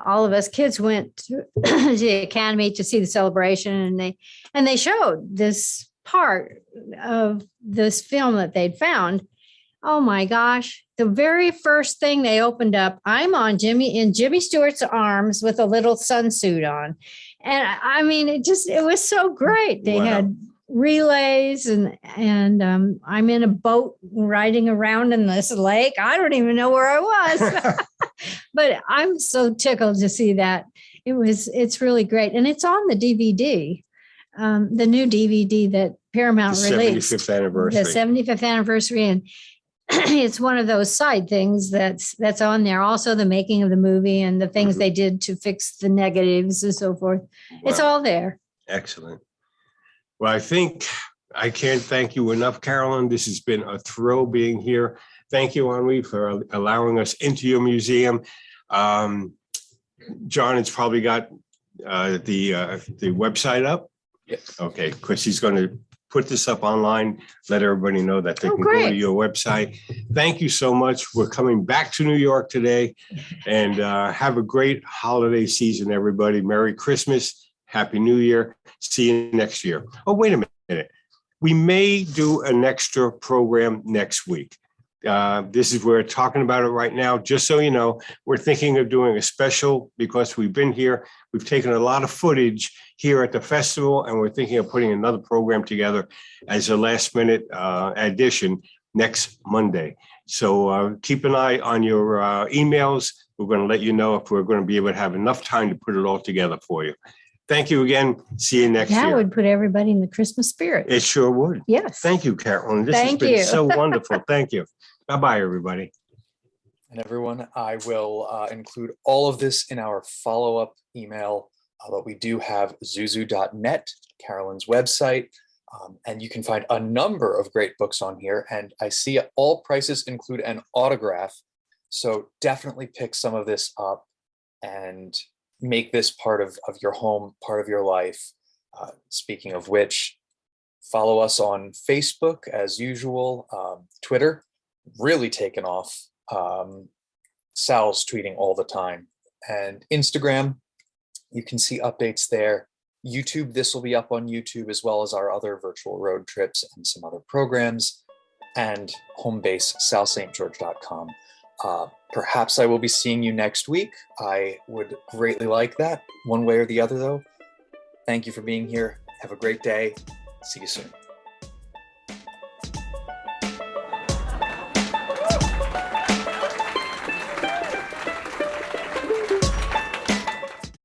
Speaker 3: all of us kids went to the Academy to see the celebration, and they showed this part of this film that they'd found. Oh my gosh. The very first thing they opened up, I'm on Jimmy Stewart's arms with a little sunsuit on. And I mean, it was so great. They had relays and I'm in a boat riding around in this lake. I don't even know where I was, but I'm so tickled to see that. It's really great. And it's on the DVD, the new DVD that Paramount
Speaker 2: The
Speaker 3: released.
Speaker 2: 75th anniversary.
Speaker 3: The 75th anniversary. And it's one of those side things that's on there. Also, the making of the movie and the things
Speaker 2: Mhm.
Speaker 3: they did to fix the negatives and so forth. It's
Speaker 2: Wow.
Speaker 3: all there.
Speaker 2: Excellent. Well, I think I can't thank you enough, Karolyn. This has been a thrill being here. Thank you, Henri, for allowing us into your museum. John has probably got the website up.
Speaker 1: Yes.
Speaker 2: Okay, because he's going to put this up online, let everybody know that they
Speaker 3: Oh,
Speaker 2: can go to
Speaker 3: great.
Speaker 2: your website. Thank you so much. We're coming back to New York today, and have a great holiday season, everybody. Merry Christmas, Happy New Year. See you next year. Oh, wait a minute. We may do an extra program next week. This is, we're talking about it right now. Just so you know, we're thinking of doing a special because we've been here. We've taken a lot of footage here at the festival, and we're thinking of putting another program together as a last minute addition next Monday. So keep an eye on your emails. We're going to let you know if we're going to be able to have enough time to put it all together for you. Thank you again. See you next
Speaker 3: That
Speaker 2: year.
Speaker 3: would put everybody in the Christmas spirit.
Speaker 2: It sure would.
Speaker 3: Yes.
Speaker 2: Thank you, Karolyn. This has
Speaker 3: Thank
Speaker 2: been
Speaker 3: you.
Speaker 2: so wonderful. Thank you. Bye-bye, everybody.
Speaker 1: And everyone, I will include all of this in our follow-up email, but we do have zuzu.net, Karolyn's website, and you can find a number of great books on here. And I see all prices include an autograph. So definitely pick some of this up and make this part of your home, part of your life. Speaking of which, follow us on Facebook as usual, Twitter, really taken off. Sal's tweeting all the time, and Instagram, you can see updates there. YouTube, this will be up on YouTube, as well as our other virtual road trips and some other programs, and home base salstgeorge.com. Perhaps I will be seeing you next week. I would greatly like that, one way or the other, though. Thank you for being here. Have a great day. See you soon.